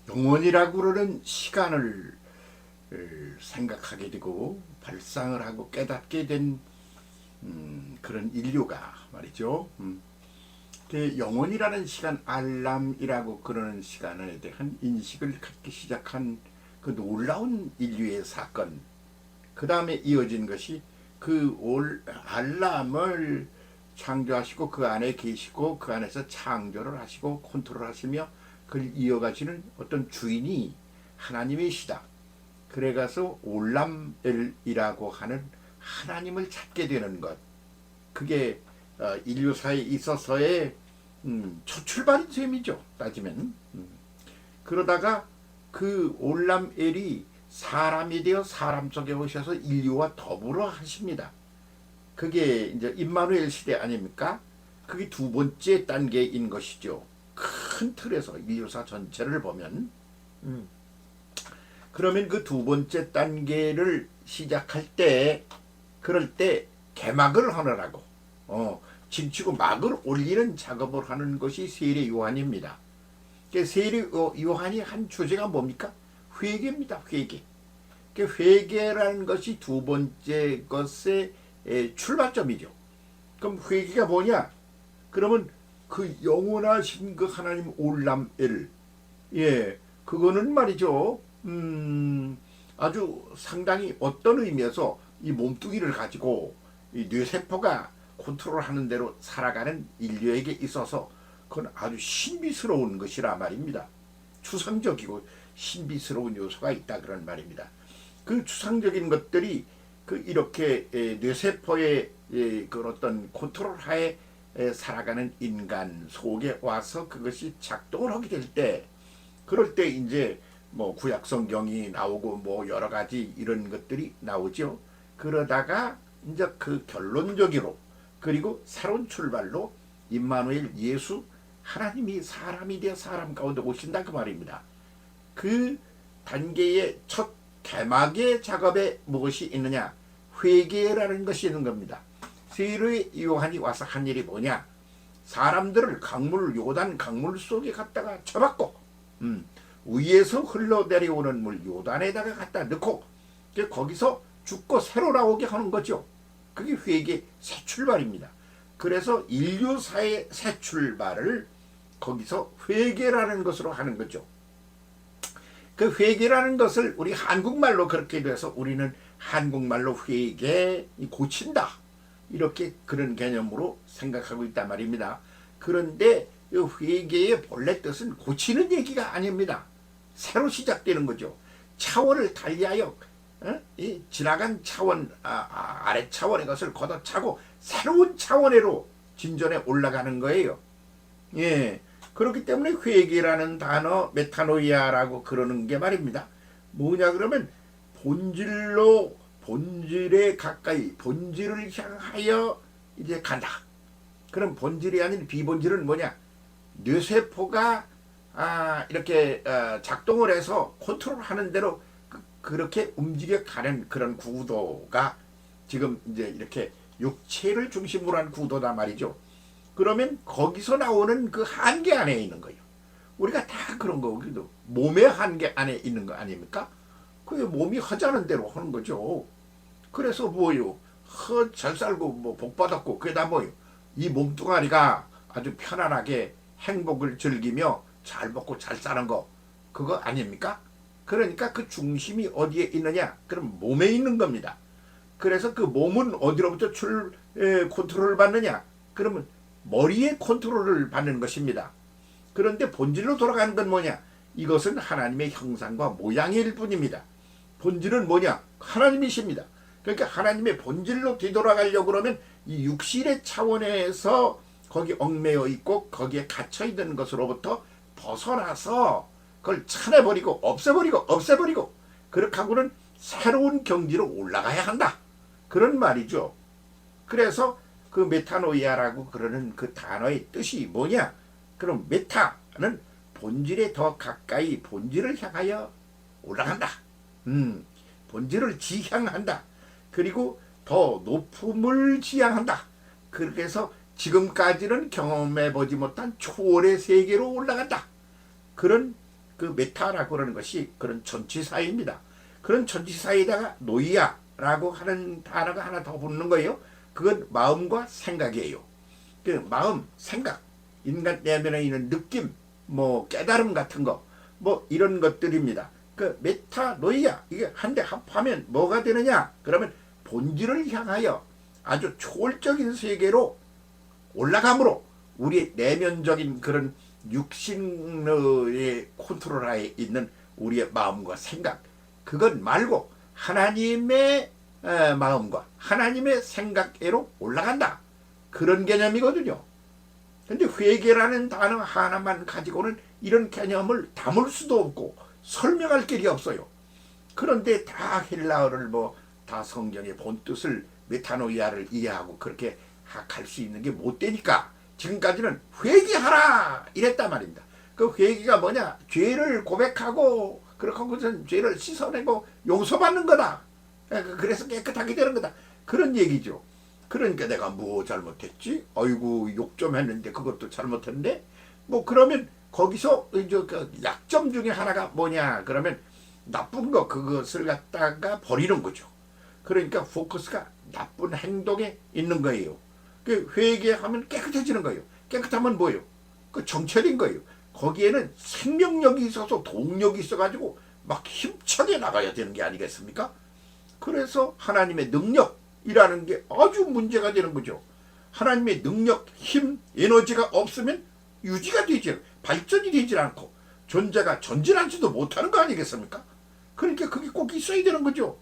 영원이라고 그러는 시간을 생각하게 되고 발상을 하고 깨닫게 된 그런 인류가 말이죠. 그 영원이라는 시간, 알람이라고 그러는 시간에 대한 인식을 갖기 시작한 그 놀라운 인류의 사건. 그 다음에 이어진 것이 그 알람을 창조하시고 그 안에 계시고 그 안에서 창조를 하시고 컨트롤하시며 그걸 이어가시는 어떤 주인이 하나님이시다. 그래가서 올람엘이라고 하는 하나님을 찾게 되는 것. 그게 인류사에 있어서의 첫 출발인 셈이죠. 따지면. 그러다가 그 올람엘이 사람이 되어 사람 속에 오셔서 인류와 더불어 하십니다. 그게 이제 임마누엘 시대 아닙니까? 그게 두 번째 단계인 것이죠. 큰 틀에서 인류사 전체를 보면. 그러면 그 두 번째 단계를 시작할 때, 그럴 때 개막을 하느라고 짐치고 막을 올리는 작업을 하는 것이 세례 요한입니다. 세례 요한이 한 주제가 뭡니까? 회개입니다. 회개. 회개라는 것이 두 번째 것의 출발점이죠. 그럼 회개가 뭐냐? 그러면 그 영원하신 그 하나님 올람엘, 그거는 말이죠. 아주 상당히 어떤 의미에서 이 몸뚱이를 가지고 이 뇌세포가 컨트롤하는 대로 살아가는 인류에게 있어서 그건 아주 신비스러운 것이라 말입니다. 추상적이고 신비스러운 요소가 있다 그런 말입니다. 그 추상적인 것들이 그 이렇게 뇌세포의 그 어떤 컨트롤 하에 살아가는 인간 속에 와서 그것이 작동을 하게 될 때, 그럴 때 이제 뭐 구약 성경이 나오고 뭐 여러 가지 이런 것들이 나오죠. 그러다가 이제 그 결론적으로 그리고 새로운 출발로 임마누엘 예수 하나님이 사람이 되어 사람 가운데 오신다 그 말입니다. 그 단계의 첫 개막의 작업에 무엇이 있느냐? 회개라는 것이 있는 겁니다. 세례 요한이 와서 한 일이 뭐냐? 사람들을 요단 강물 속에 갖다가 쳐박고 위에서 흘러내려오는 물 요단에다가 갖다 넣고 거기서 죽고 새로 나오게 하는 거죠. 그게 회개 새 출발입니다. 그래서 인류사의 새 출발을 거기서 회개라는 것으로 하는 거죠. 그 회개라는 것을 우리 한국말로 그렇게 돼서 우리는 한국말로 회개, 고친다, 이렇게 그런 개념으로 생각하고 있단 말입니다. 그런데 이 회개의 본래 뜻은 고치는 얘기가 아닙니다. 새로 시작되는 거죠. 차원을 달리하여 이 지나간 차원, 아래 차원의 것을 걷어차고 새로운 차원으로 진전해 올라가는 거예요. 그렇기 때문에 회개라는 단어, 메타노이아라고 그러는 게 말입니다. 뭐냐 그러면 본질에 가까이, 본질을 향하여 이제 간다. 그럼 본질이 아닌 비본질은 뭐냐? 뇌세포가 이렇게 작동을 해서 컨트롤하는 대로 그렇게 움직여가는 그런 구도가 지금 이제 이렇게 육체를 중심으로 한 구도다 말이죠. 그러면 거기서 나오는 그 한계 안에 있는 거예요. 우리가 다 그런 거, 우리도 몸의 한계 안에 있는 거 아닙니까? 그게 몸이 하자는 대로 하는 거죠. 그래서 뭐요? 잘 살고 뭐 복 받았고, 그게 다 뭐요? 이 몸뚱아리가 아주 편안하게 행복을 즐기며 잘 먹고 잘 사는 거, 그거 아닙니까? 그러니까 그 중심이 어디에 있느냐? 그럼 몸에 있는 겁니다. 그래서 그 몸은 어디로부터 컨트롤을 받느냐? 그러면 머리의 컨트롤을 받는 것입니다. 그런데 본질로 돌아가는 건 뭐냐? 이것은 하나님의 형상과 모양일 뿐입니다. 본질은 뭐냐? 하나님이십니다. 그러니까 하나님의 본질로 뒤돌아가려고 그러면 이 육신의 차원에서 거기 얽매여 있고 거기에 갇혀 있는 것으로부터 벗어나서 그걸 쳐내버리고 없애버리고 그렇게 하고는 새로운 경지로 올라가야 한다. 그런 말이죠. 그래서 그 메타노이아라고 그러는 그 단어의 뜻이 뭐냐? 그럼 메타는 본질에 더 가까이 본질을 향하여 올라간다. 본질을 지향한다. 그리고 더 높음을 지향한다. 그래서 지금까지는 경험해보지 못한 초월의 세계로 올라간다. 그런 그 메타라고 그러는 것이 그런 전치사입니다. 그런 전치사에다가 노이아라고 하는 단어가 하나 더 붙는 거예요. 그건 마음과 생각이에요. 그 마음, 생각, 인간 내면에 있는 느낌, 뭐 깨달음 같은 거, 뭐 이런 것들입니다. 그 메타노이아, 이게 한데 합하면 뭐가 되느냐? 그러면 본질을 향하여 아주 초월적인 세계로 올라감으로 우리의 내면적인 그런 육신의 컨트롤하에 있는 우리의 마음과 생각, 그것 말고 하나님의 마음과 하나님의 생각으로 올라간다. 그런 개념이거든요. 근데 회개라는 단어 하나만 가지고는 이런 개념을 담을 수도 없고 설명할 길이 없어요. 그런데 다 헬라어를 뭐 다 성경의 본 뜻을 메타노이아를 이해하고 그렇게 갈 수 있는 게 못 되니까 지금까지는 회개하라 이랬단 말입니다. 그 회개가 뭐냐? 죄를 고백하고 그렇게 한 것은 죄를 씻어내고 용서받는 거다. 그래서 깨끗하게 되는 거다. 그런 얘기죠. 그러니까 내가 뭐 잘못했지? 아이고 욕 좀 했는데 그것도 잘못했는데 뭐 그러면 거기서 그 약점 중에 하나가 뭐냐? 그러면 나쁜 거 그것을 갖다가 버리는 거죠. 그러니까 포커스가 나쁜 행동에 있는 거예요. 그 회개하면 깨끗해지는 거예요. 깨끗하면 뭐예요? 그 정철인 거예요. 거기에는 생명력이 있어서 동력이 있어가지고 막 힘차게 나가야 되는 게 아니겠습니까? 그래서 하나님의 능력이라는 게 아주 문제가 되는 거죠. 하나님의 능력, 힘, 에너지가 없으면 유지가 되지, 발전이 되지 않고 존재가 전진하지도 못하는 거 아니겠습니까? 그러니까 그게 꼭 있어야 되는 거죠.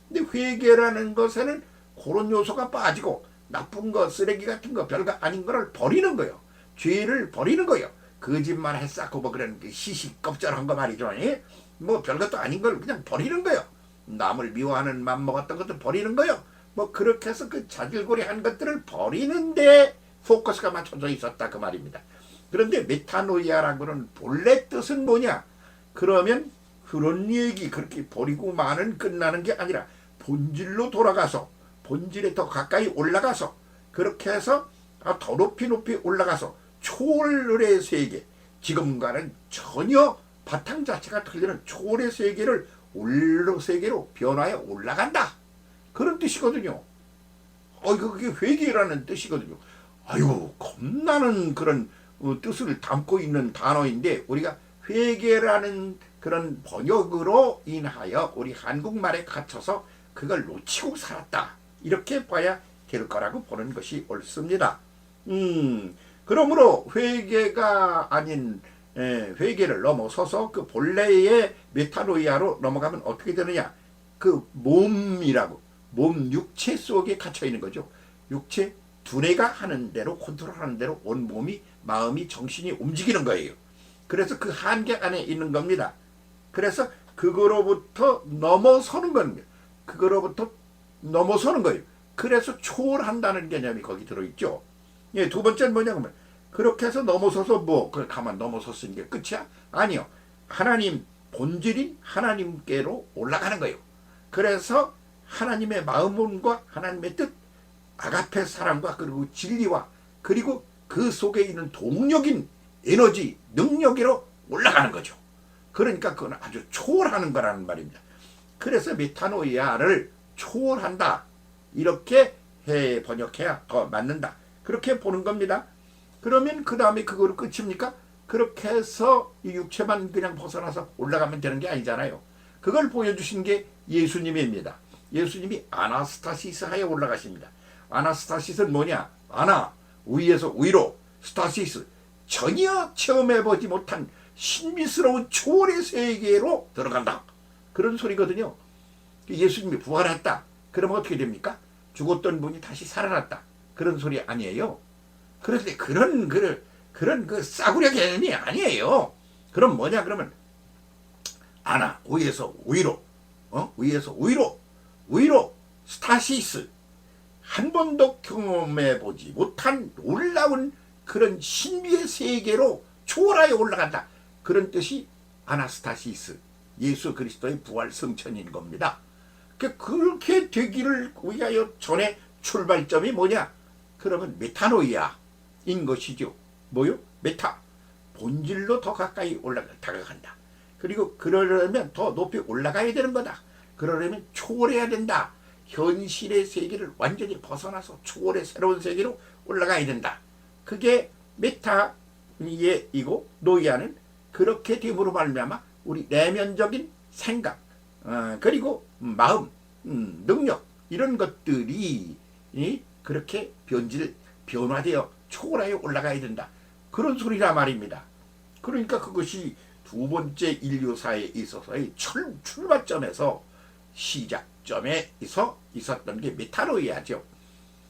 근데 회개라는 것에는 그런 요소가 빠지고 나쁜 거, 쓰레기 같은 거, 별거 아닌 거를 버리는 거예요. 죄를 버리는 거예요. 거짓말 했었고 뭐 그런 시시껍절한 거 말이죠. 예? 뭐 별것도 아닌 걸 그냥 버리는 거예요. 남을 미워하는 맘 먹었던 것도 버리는 거예요. 뭐 그렇게 해서 그 자질구레한 것들을 버리는데 포커스가 맞춰져 있었다 그 말입니다. 그런데 메타노이아라고는 본래 뜻은 뭐냐? 그러면 그런 얘기 그렇게 버리고 마는 끝나는 게 아니라 본질로 돌아가서 본질에 더 가까이 올라가서 그렇게 해서 더 높이 올라가서 초월의 세계, 지금과는 전혀 바탕 자체가 틀리는 초월의 세계를 올로 세계로 변화해 올라간다. 그런 뜻이거든요. 그게 회개라는 뜻이거든요. 아유, 겁나는 그런 뜻을 담고 있는 단어인데 우리가 회개라는 그런 번역으로 인하여 우리 한국말에 갇혀서 그걸 놓치고 살았다. 이렇게 봐야 될 거라고 보는 것이 옳습니다. 그러므로 회개가 아닌 회개를 넘어서서 그 본래의 메타노이아로 넘어가면 어떻게 되느냐? 그 몸이라고 몸 육체 속에 갇혀 있는 거죠. 육체 두뇌가 하는 대로 컨트롤하는 대로 온 몸이 마음이 정신이 움직이는 거예요. 그래서 그 한계 안에 있는 겁니다. 그래서 그거로부터 넘어서는 겁니다. 그거로부터 넘어서는 거예요. 그래서 초월한다는 개념이 거기 들어있죠. 예, 두 번째는 뭐냐면 그렇게 해서 넘어서서 뭐 그걸 가만 넘어섰으니 게 끝이야? 아니요. 하나님 본질인 하나님께로 올라가는 거예요. 그래서 하나님의 마음과 하나님의 뜻, 아가페 사랑과 그리고 진리와 그리고 그 속에 있는 동력인 에너지, 능력으로 올라가는 거죠. 그러니까 그건 아주 초월하는 거라는 말입니다. 그래서 메타노이아를 초월한다. 이렇게 번역해야 더 맞는다. 그렇게 보는 겁니다. 그러면 그 다음에 그거로 끝입니까? 그렇게 해서 이 육체만 그냥 벗어나서 올라가면 되는 게 아니잖아요. 그걸 보여주신 게 예수님입니다. 예수님이 아나스타시스 하에 올라가십니다. 아나스타시스는 뭐냐? 아나, 위에서 위로, 스타시스, 전혀 체험해보지 못한 신비스러운 초월의 세계로 들어간다. 그런 소리거든요. 예수님이 부활했다. 그러면 어떻게 됩니까? 죽었던 분이 다시 살아났다. 그런 소리 아니에요. 그런데 그런 그 싸구려 개념이 아니에요. 그럼 뭐냐? 그러면 아나, 위에서 위로, 위에서 위로, 스타시스. 한 번도 경험해보지 못한 놀라운 그런 신비의 세계로 초월하여 올라간다. 그런 뜻이 아나스타시스, 예수 그리스도의 부활 성천인 겁니다. 그렇게 되기를 위하여 전에 출발점이 뭐냐? 그러면 메타노이아인 것이죠. 뭐요? 메타, 본질로 더 가까이 다가간다. 그리고 그러려면 더 높이 올라가야 되는 거다. 그러려면 초월해야 된다. 현실의 세계를 완전히 벗어나서 초월의 새로운 세계로 올라가야 된다. 그게 메타이고 노이아는 그렇게 됨으로 말미암아 우리 내면적인 생각, 그리고 마음, 능력 이런 것들이 그렇게 변화되어 초월하여 올라가야 된다. 그런 소리라 말입니다. 그러니까 그것이 두 번째 인류사에 있어서의 출발점에서 시작점에 있었던 게 메타노이아죠.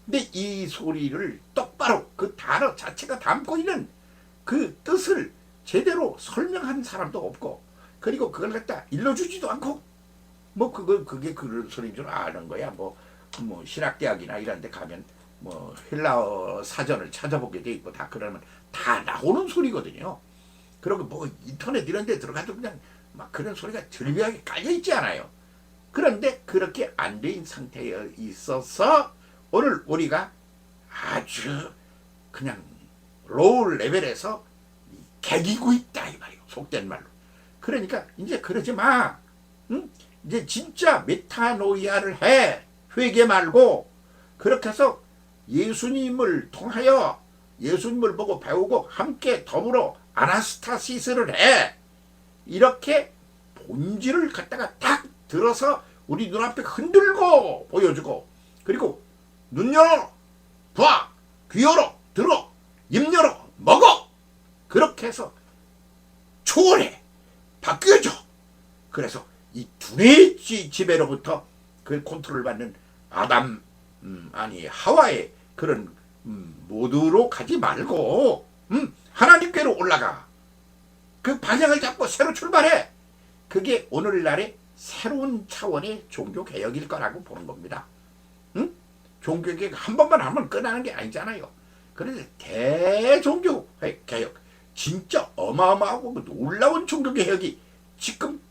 근데 이 소리를 똑바로 그 단어 자체가 담고 있는 그 뜻을 제대로 설명한 사람도 없고, 그리고 그걸 갖다 일러주지도 않고, 뭐 그게 그런 소리인 줄 아는 거야. 뭐 신학대학이나 이런 데 가면 뭐 헬라어 사전을 찾아보게 돼 있고 다 그러면 다 나오는 소리거든요. 그리고 뭐 인터넷 이런 데 들어가도 그냥 막 그런 소리가 절묘하게 깔려 있지 않아요. 그런데 그렇게 안 된 상태에 있어서 오늘 우리가 아주 그냥 로우 레벨에서 개기고 있다 이 말이에요. 속된 말로. 그러니까 이제 그러지 마. 응? 이제 진짜 메타노이아를 해. 회개 말고. 그렇게 해서 예수님을 통하여 예수님을 보고 배우고 함께 더불어 아나스타시스를 해. 이렇게 본질을 갖다가 딱 들어서 우리 눈앞에 흔들고 보여주고, 그리고 눈 열어 봐, 귀 열어 들어, 입 열어 먹어. 그렇게 해서 초월해 바뀌어줘. 그래서 이 두뇌의 지배로부터 그 컨트롤 받는 아담 하와의 그런 모드로 가지 말고 하나님께로 올라가. 그 방향을 잡고 새로 출발해. 그게 오늘날의 새로운 차원의 종교개혁일 거라고 보는 겁니다. 응? 종교개혁 한 번만 하면 끝나는 게 아니잖아요. 그런데 대종교개혁, 진짜 어마어마하고 놀라운 종교개혁이 지금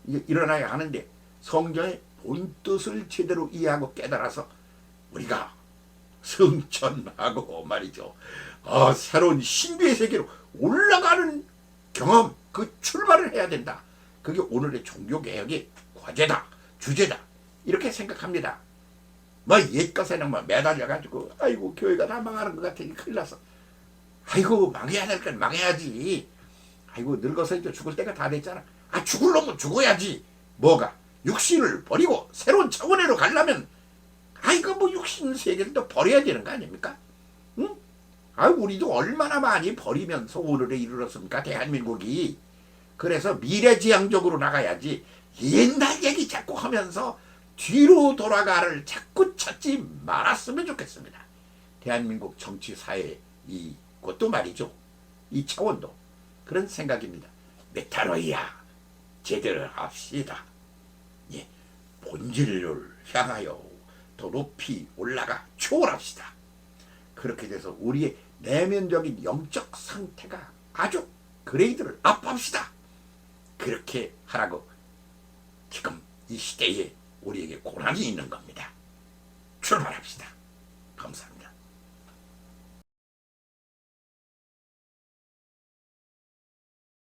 일어나야 하는데, 성경의 본뜻을 제대로 이해하고 깨달아서 우리가 승천하고 말이죠. 새로운 신비의 세계로 올라가는 경험, 그 출발을 해야 된다. 그게 오늘의 종교개혁의 과제다, 주제다, 이렇게 생각합니다. 뭐 옛것에는 뭐 매달려가지고 아이고 교회가 다 망하는 것 같으니 큰일 났어. 아이고 망해야 될 건 망해야지. 아이고 늙어서 이제 죽을 때가 다 됐잖아. 죽을 놈은 죽어야지. 뭐가? 육신을 버리고 새로운 차원으로 가려면 이거 뭐 육신 세계를 또 버려야 되는 거 아닙니까? 응? 우리도 얼마나 많이 버리면서 오늘에 이르렀습니까? 대한민국이. 그래서 미래지향적으로 나가야지 옛날 얘기 자꾸 하면서 뒤로 돌아가를 자꾸 찾지 말았으면 좋겠습니다. 대한민국 정치 사회 이것도 말이죠. 이 차원도 그런 생각입니다. 메타노이아 제대로 합시다. 예, 본질을 향하여 더 높이 올라가 초월합시다. 그렇게 돼서 우리의 내면적인 영적 상태가 아주 그레이드를 업합시다. 그렇게 하라고 지금 이 시대에 우리에게 고난이 있는 겁니다. 출발합시다. 감사합니다.